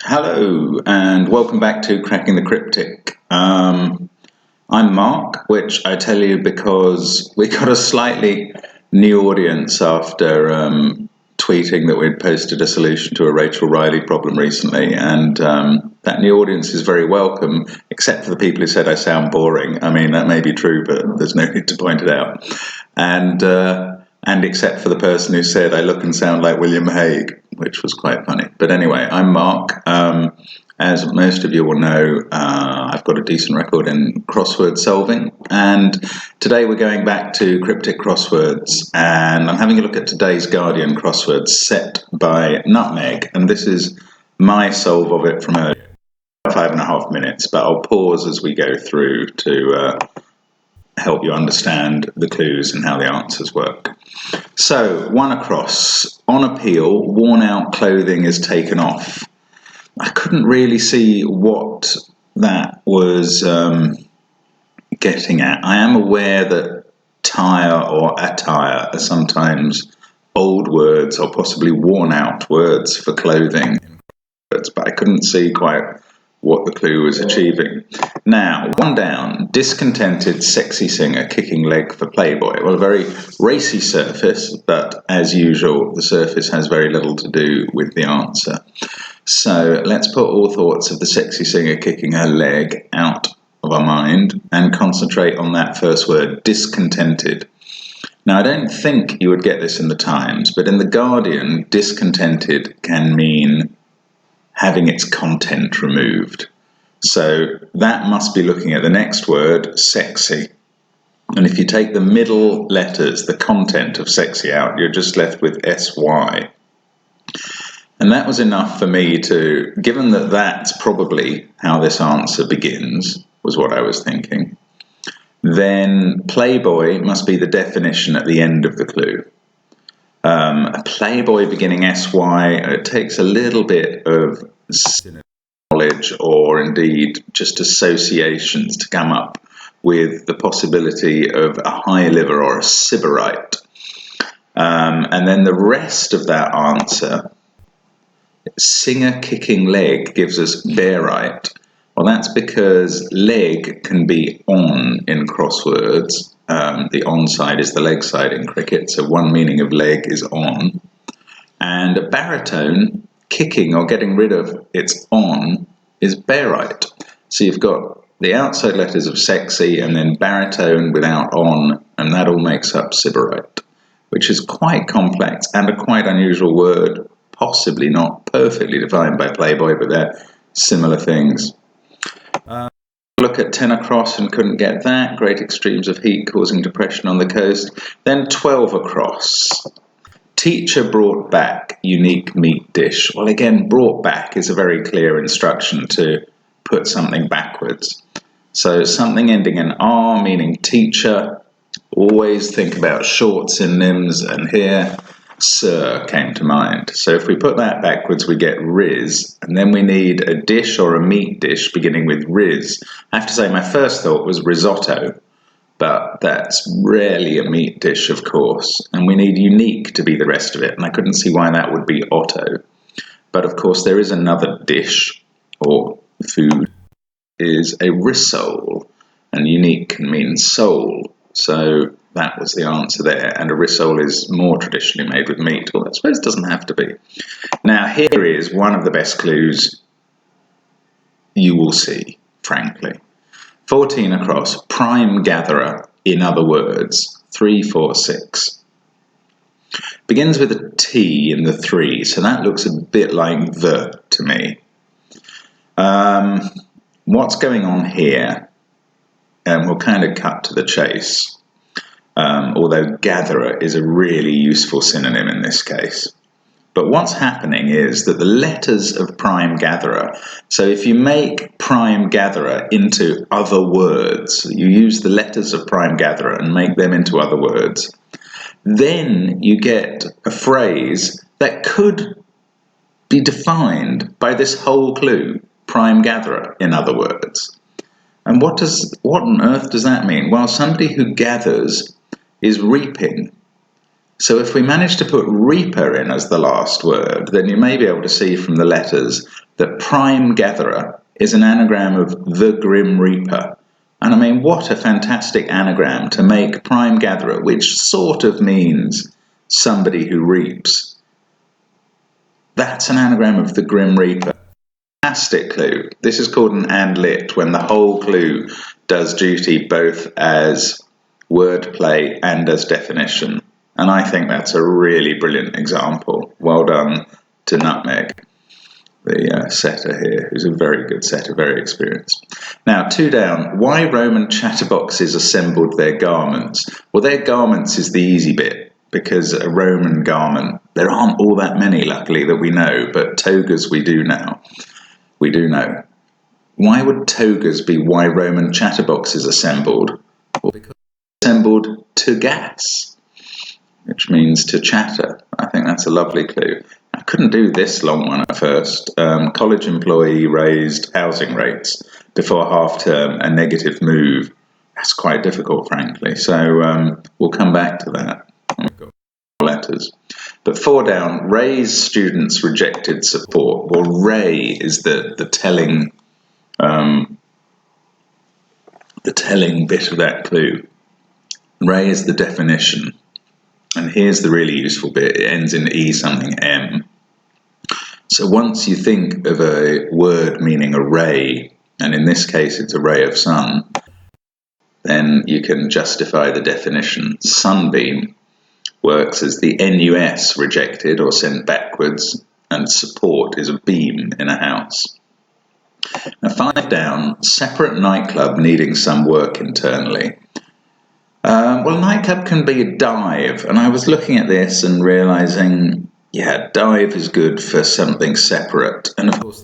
Hello and welcome back to Cracking the Cryptic. I'm Mark, which I tell you because we got a slightly new audience after tweeting that we'd posted a solution to a Rachel Riley problem recently, and that new audience is very welcome, except for the people who said I sound boring. I mean, that may be true, but there's no need to point it out. And except for the person who said I look and sound like William Hague, which was quite funny. But anyway, I'm Mark. As most of you will know, I've got a decent record in crossword solving. And today we're going back to cryptic crosswords. And I'm having a look at today's Guardian crossword set by Nutmeg. And this is my solve of it from earlier, 5.5 minutes. But I'll pause as we go through to help you understand the clues and how the answers work. So, one across. On appeal, worn out clothing is taken off. I couldn't really see what that was getting at. I am aware that tire or attire are sometimes old words or possibly worn out words for clothing, but I couldn't see quite what the clue was achieving. Now, one down, discontented sexy singer kicking leg for Playboy. Well, a very racy surface, but as usual, the surface has very little to do with the answer. So let's put all thoughts of the sexy singer kicking her leg out of our mind and concentrate on that first word, discontented. Now, I don't think you would get this in the Times, but in the Guardian, discontented can mean having its content removed. So that must be looking at the next word, sexy. And if you take the middle letters, the content of sexy out, you're just left with SY. And that was enough for me to, given that that's probably how this answer begins, was what I was thinking, then Playboy must be the definition at the end of the clue. A Playboy beginning SY, it takes a little bit of knowledge or indeed just associations to come up with the possibility of a high liver or a sybarite. And then the rest of that answer, singer kicking leg, gives us barite. Well, that's because leg can be on in crosswords. The on side is the leg side in cricket, so one meaning of leg is on. And a baritone, kicking or getting rid of its on, is barite. So you've got the outside letters of sexy and then baritone without on, and that all makes up sybarite, which is quite complex and a quite unusual word, possibly not perfectly defined by Playboy, but they're similar things. Look at 10 across and couldn't get that. Great extremes of heat causing depression on the coast. Then 12 across. Teacher brought back unique meat dish. Well, again, brought back is a very clear instruction to put something backwards. So something ending in R, meaning teacher. Always think about short synonyms, and here, sir came to mind. So if we put that backwards, we get riz, and then we need a dish or a meat dish beginning with riz. I have to say my first thought was risotto, but that's rarely a meat dish, of course, and we need unique to be the rest of it, and I couldn't see why that would be Otto. But of course there is another dish, or food, is a rissole, and unique can mean soul, so that was the answer there, and a rissole is more traditionally made with meat, well, I suppose it doesn't have to be. Now here is one of the best clues you will see, frankly. 14 across, prime gatherer, in other words, 3, 4, 6. Begins with a T in the 3, so that looks a bit like the to me. What's going on here? We'll kind of cut to the chase. Although gatherer is a really useful synonym in this case. But what's happening is that the letters of prime gatherer, so if you make prime gatherer into other words, you use the letters of prime gatherer and make them into other words, then you get a phrase that could be defined by this whole clue, prime gatherer, in other words. And what on earth does that mean? Well, somebody who gathers is reaping. So if we manage to put reaper in as the last word, then you may be able to see from the letters that prime gatherer is an anagram of the Grim Reaper. And I mean, what a fantastic anagram to make prime gatherer, which sort of means somebody who reaps. That's an anagram of the Grim Reaper. Fantastic clue. This is called an and lit, when the whole clue does duty both as wordplay and as definition. And I think that's a really brilliant example. Well done to Nutmeg, the setter here, who's a very good setter, very experienced. Now, 2 down. Why Roman chatterboxes assembled their garments? Well, their garments is the easy bit, because a Roman garment, there aren't all that many, luckily, that we know, but togas we do now. We do know. Why would togas be why Roman chatterboxes assembled? Well, because assembled to gas, which means to chatter. I think that's a lovely clue. I couldn't do this long one at first. College employee raised housing rates before half term, a negative move. That's quite difficult, frankly. So we'll come back to that. Letters. But 4 down, Ray's students rejected support. Well, Ray is the telling bit of that clue. Ray is the definition. And here's the really useful bit. It ends in E something M. So once you think of a word meaning a ray, and in this case it's a ray of sun, then you can justify the definition. Sunbeam works as the NUS, rejected or sent backwards, and support is a beam in a house. Now 5 down, separate nightclub needing some work internally. Well, nightclub can be a dive, and I was looking at this and realising, yeah, dive is good for something separate, and of course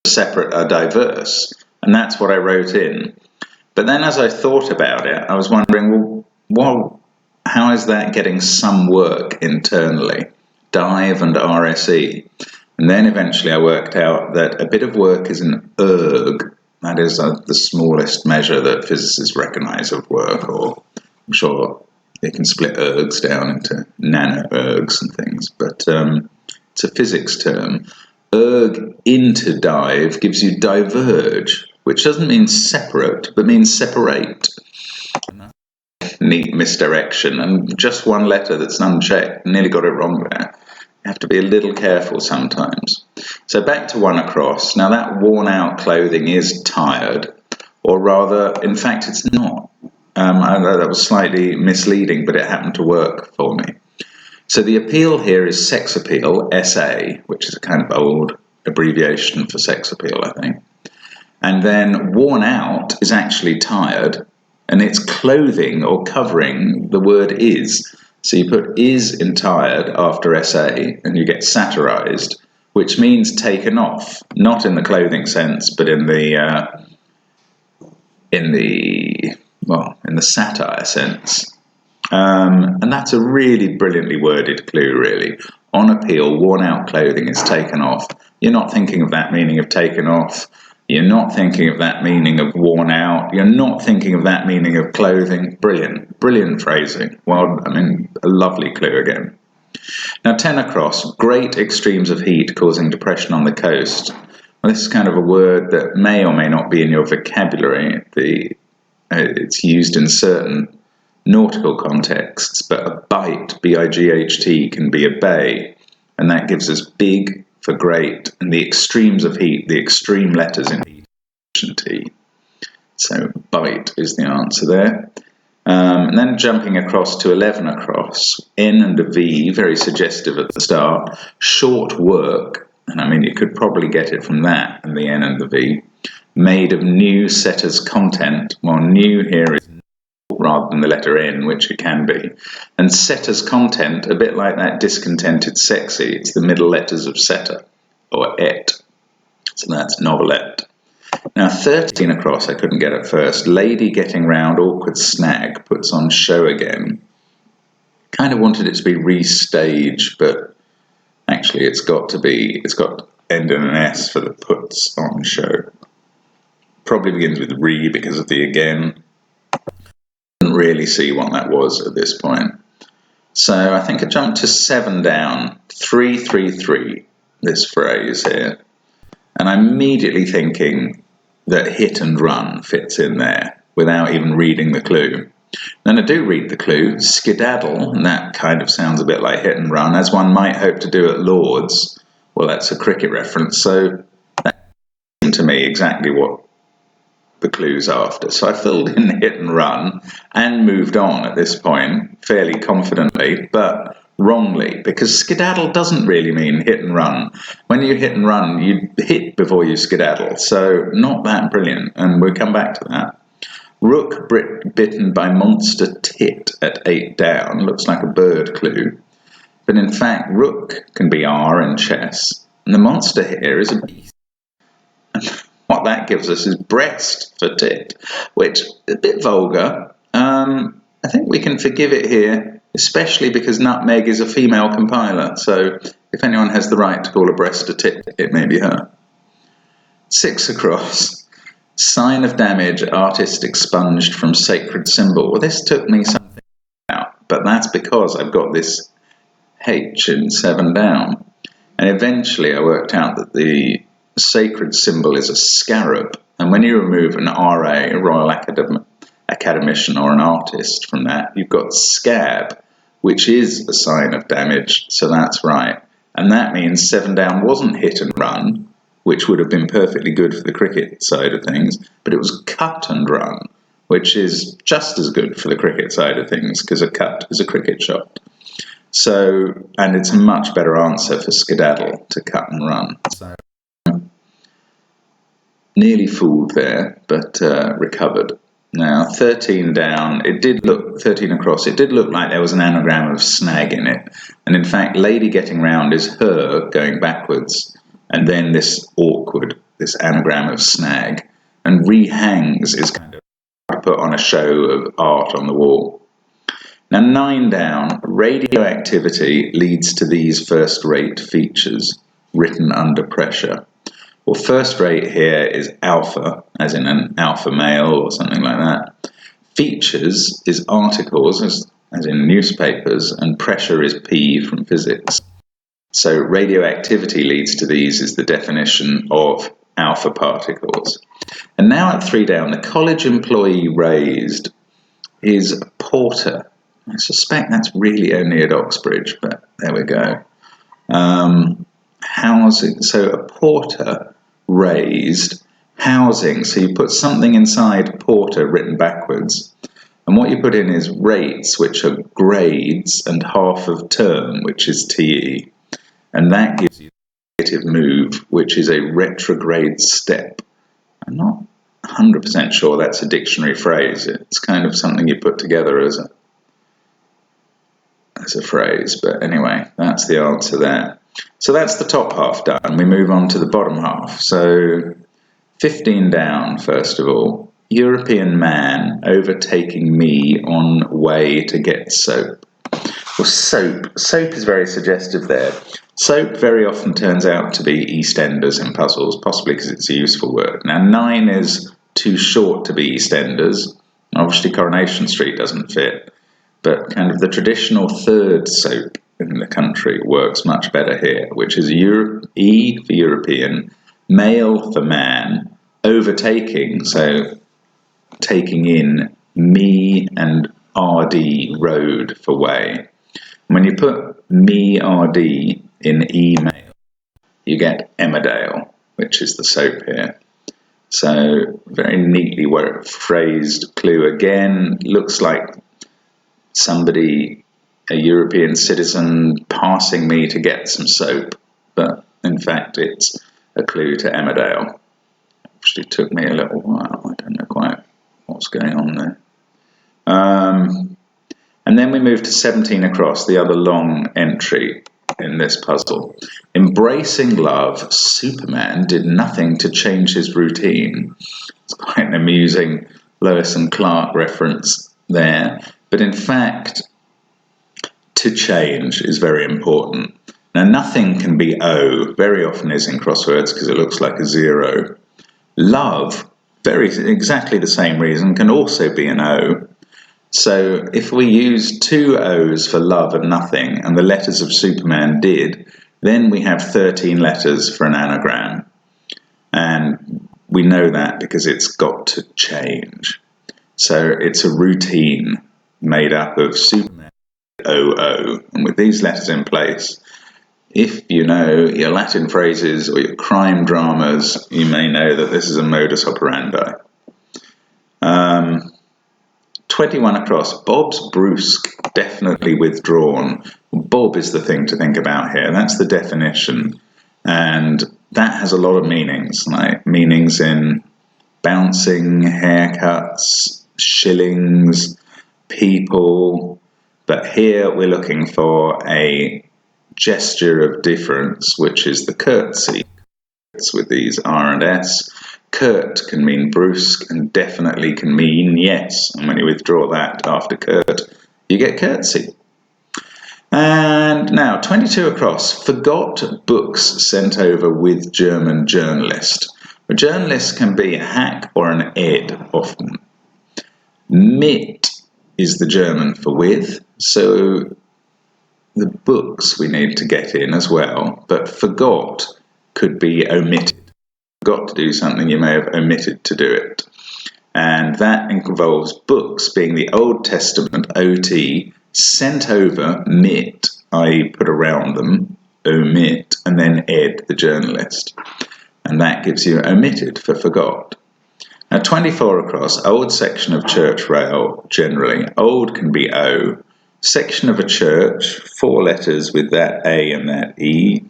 separate are diverse, and that's what I wrote in. But then as I thought about it, I was wondering, well, how is that getting some work internally? Dive and RSE. And then eventually I worked out that a bit of work is an erg, that is the smallest measure that physicists recognise of work, or I'm sure they can split ergs down into nano-ergs and things, but it's a physics term. Erg into dive gives you diverge, which doesn't mean separate, but means separate. Neat misdirection, and just one letter that's unchecked. Nearly got it wrong there. You have to be a little careful sometimes. So back to 1 across. Now that worn out clothing is tired, or rather, in fact, it's not. I know that was slightly misleading, but it happened to work for me. So the appeal here is sex appeal, SA, which is a kind of old abbreviation for sex appeal, I think. And then worn out is actually tired, and it's clothing or covering the word is. So you put is in tired after SA, and you get satirized, which means taken off, not in the clothing sense, but in the satire sense. And that's a really brilliantly worded clue, really. On appeal, worn out clothing is taken off. You're not thinking of that meaning of taken off. You're not thinking of that meaning of worn out. You're not thinking of that meaning of clothing. Brilliant, brilliant phrasing. Well, I mean, a lovely clue again. Now 10 across, great extremes of heat causing depression on the coast. Well, this is kind of a word that may or may not be in your vocabulary. It's used in certain nautical contexts, but a bight, B-I-G-H-T, can be a bay, and that gives us big for great, and the extremes of heat, the extreme letters in heat, T. So bight is the answer there. And then jumping across to 11 across, N and a V, very suggestive at the start, short work, and I mean you could probably get it from that and the N and the V, made of new setter's content, while new here is rather than the letter N, which it can be. And setter's content, a bit like that discontented sexy, it's the middle letters of setter, or et. So that's novelette. Now 13 across, I couldn't get at first. Lady getting round awkward snag puts on show again. Kind of wanted it to be restage, but actually it's got to end in an S for the puts on show. Probably begins with re because of the again. Really see what that was at this point. So I think I jumped to 7 down, 333, this phrase here. And I'm immediately thinking that hit and run fits in there without even reading the clue. Then I do read the clue, skedaddle, and that kind of sounds a bit like hit and run, as one might hope to do at Lord's. Well, that's a cricket reference, so that seemed to me exactly what the clue's after. So I filled in hit and run and moved on at this point, fairly confidently, but wrongly, because skedaddle doesn't really mean hit and run. When you hit and run, you hit before you skedaddle, so not that brilliant, and we'll come back to that. Rook bitten by monster tit at 8 down looks like a bird clue, but in fact rook can be R in chess, and the monster here is a beast. What that gives us is breast for tit, which is a bit vulgar. I think we can forgive it here, especially because Nutmeg is a female compiler, so if anyone has the right to call a breast a tit, it may be her. 6 across. Sign of damage, artist expunged from sacred symbol. Well, this took me something out, but that's because I've got this H in 7 down. And eventually I worked out that the sacred symbol is a scarab, and when you remove an RA, a Royal Academician, or an artist from that, you've got scab, which is a sign of damage, so that's right. And that means 7 down wasn't hit and run, which would have been perfectly good for the cricket side of things, but it was cut and run, which is just as good for the cricket side of things, because a cut is a cricket shot. So, and it's a much better answer for skedaddle to cut and run. So, nearly fooled there, but recovered. Now, 13 down, 13 across, it did look like there was an anagram of snag in it. And in fact, lady getting round is her going backwards. And then this anagram of snag. And rehangs is kind of to put on a show of art on the wall. Now 9 down, radioactivity leads to these first-rate features, written under pressure. Well, first-rate here is alpha, as in an alpha male or something like that. Features is articles, as in newspapers, and pressure is P from physics. So radioactivity leads to these is the definition of alpha particles. And now at 3 down, the college employee raised is a porter. I suspect that's really only at Oxbridge, but there we go. Housing, so a porter raised, housing, so you put something inside porter written backwards. And what you put in is rates, which are grades, and half of term, which is TE. And that gives you the negative move, which is a retrograde step. I'm not 100% sure that's a dictionary phrase. It's kind of something you put together as a phrase. But anyway, that's the answer there. So that's the top half done. We move on to the bottom half. So 15 down, first of all. European man overtaking me on way to get soap. Well, soap. Soap is very suggestive there. Soap very often turns out to be EastEnders in puzzles, possibly because it's a useful word. Now, 9 is too short to be EastEnders. Obviously, Coronation Street doesn't fit, but kind of the traditional third soap in the country works much better here, which is E for European, male for man, overtaking, so taking in me, and RD, road, for way. When you put me RD in email, you get Emmerdale, which is the soap here. So very neatly phrased clue again. Looks like somebody, a European citizen, passing me to get some soap, but in fact it's a clue to Emmerdale. Actually took me a little while. I don't know quite what's going on there. And then we move to 17 across, the other long entry in this puzzle. Embracing love, Superman did nothing to change his routine. It's quite an amusing Lois and Clark reference there. But in fact, to change is very important. Now, nothing can be O, very often is in crosswords because it looks like a 0. Love, exactly the same reason, can also be an O. So if we use 2 O's for love and nothing, and the letters of Superman did, then we have 13 letters for an anagram. And we know that because it's got to change. So it's a routine made up of Superman OO. And with these letters in place, if you know your Latin phrases or your crime dramas, you may know that this is a modus operandi. 21 across. Bob's brusque, definitely withdrawn. Bob is the thing to think about here. That's the definition. And that has a lot of meanings, like meanings in bouncing, haircuts, shillings, people. But here we're looking for a gesture of difference, which is the curtsy. It's with these R and S. Curt can mean brusque and definitely can mean yes. And when you withdraw that after curt, you get curtsy. And now 22 across. Forgot books sent over with German journalist. A journalist can be a hack or an ed often. Mit is the German for with, so the books we need to get in as well, but forgot could be omitted. Forgot to do something, you may have omitted to do it. And that involves books being the Old Testament, OT, sent over, mit, i.e. put around them, omit, and then ed, the journalist. And that gives you omitted for forgot. Now 24 across, old section of church rail, generally. Old can be O. Section of a church, 4 letters with that A and that E.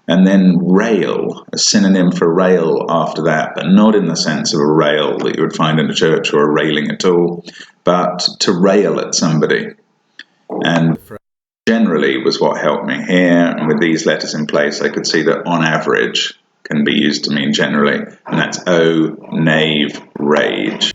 And then rail, a synonym for rail after that, but not in the sense of a rail that you would find in a church or a railing at all, but to rail at somebody. And generally was what helped me here. And with these letters in place, I could see that on average can be used to mean generally. And that's O, knave, rage.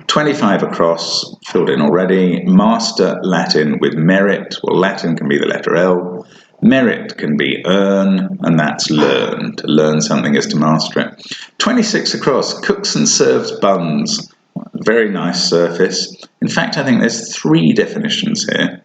25 across, filled in already. Master Latin with merit. Well, Latin can be the letter L. Merit can be earn, and that's learn. To learn something is to master it. 26 across, cooks and serves buns. Very nice surface. In fact, I think there's 3 definitions here.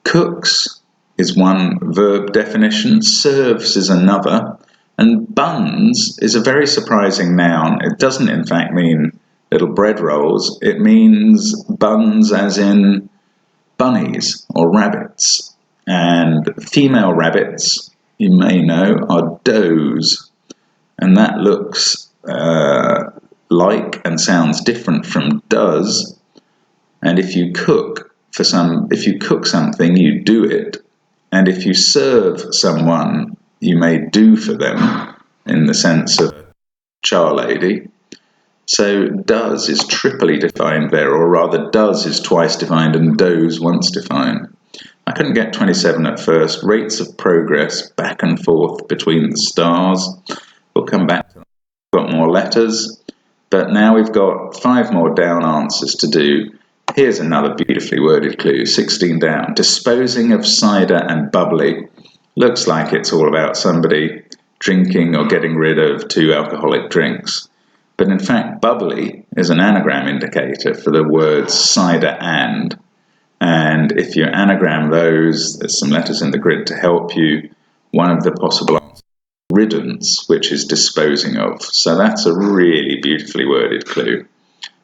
Cooks is one verb definition, serves is another, and buns is a very surprising noun. It doesn't, in fact, mean little bread rolls. It means buns as in bunnies or rabbits. And female rabbits, you may know, are does. And that looks like and sounds different from does. And if you cook something, you do it. And if you serve someone, you may do for them in the sense of charlady. So does is triply defined there, or rather does is twice defined and does once defined. I couldn't get 27 at first. Rates of progress back and forth between the stars. We'll come back to that. We've got more letters, but now we've got 5 more down answers to do. Here's another beautifully worded clue, 16 down. Disposing of cider and bubbly. Looks like it's all about somebody drinking or getting rid of 2 alcoholic drinks. But in fact, bubbly is an anagram indicator for the words cider and. And if you anagram those, there's some letters in the grid to help you. One of the possible answers, riddance, which is disposing of. So that's a really beautifully worded clue.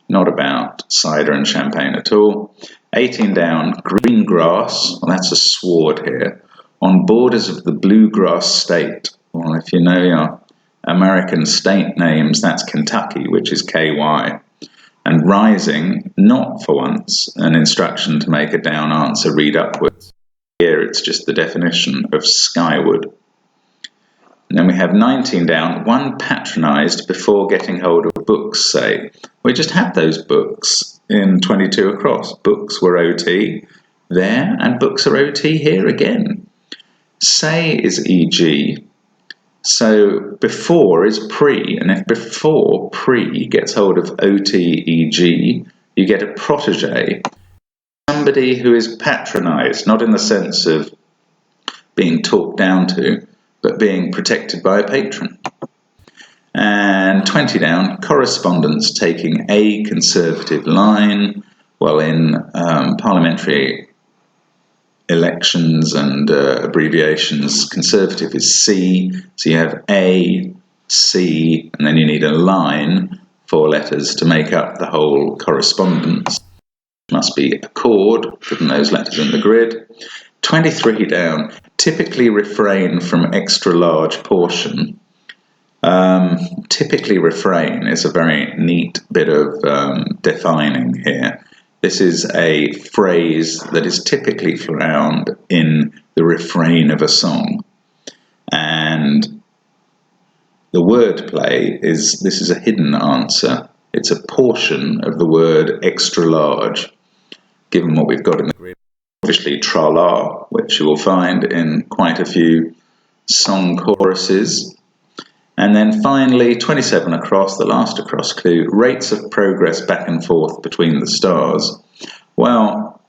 Not about cider and champagne at all. 18 down, green grass. Well, that's a sward here. On borders of the bluegrass state. Well, if you know your American state names, that's Kentucky, which is KY. And rising, not for once, an instruction to make a down answer read upwards. Here it's just the definition of skyward. And then we have 19 down, one patronised before getting hold of books, say. We just had those books in 22 across. Books were OT there, and books are OT here again. Say is EG. So before is pre, and if before pre gets hold of OTEG, you get a protege, somebody who is patronised, not in the sense of being talked down to, but being protected by a patron. And 20 down, correspondence taking a conservative line. Well, in parliamentary elections and abbreviations, Conservative is C, so you have A, C, and then you need a line, 4 letters, to make up the whole correspondence. Must be a chord, putting those letters in the grid. 23 down, typically refrain from extra large portion. Typically refrain is a very neat bit of defining here. This is a phrase that is typically found in the refrain of a song. And the wordplay is, this is a hidden answer. It's a portion of the word extra large, given what we've got in the grid. Obviously, tra-la, which you will find in quite a few song choruses. And then finally, 27 across, the last across clue, rates of progress back and forth between the stars. Well,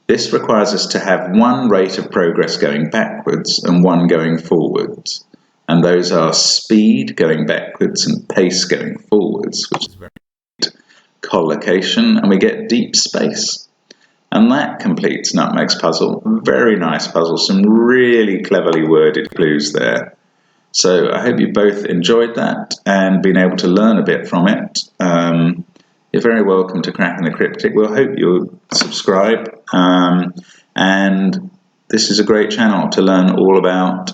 this requires us to have one rate of progress going backwards and one going forwards. And those are speed going backwards and pace going forwards, which is very neat collocation, and we get deep space. And that completes Nutmeg's puzzle. Very nice puzzle, some really cleverly worded clues there. So I hope you both enjoyed that and been able to learn a bit from it. You're very welcome to Cracking the Cryptic. We'll hope you'll subscribe. And this is a great channel to learn all about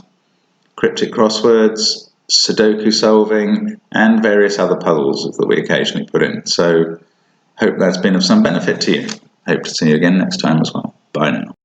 cryptic crosswords, Sudoku solving, and various other puzzles that we occasionally put in. So hope that's been of some benefit to you. Hope to see you again next time as well. Bye now.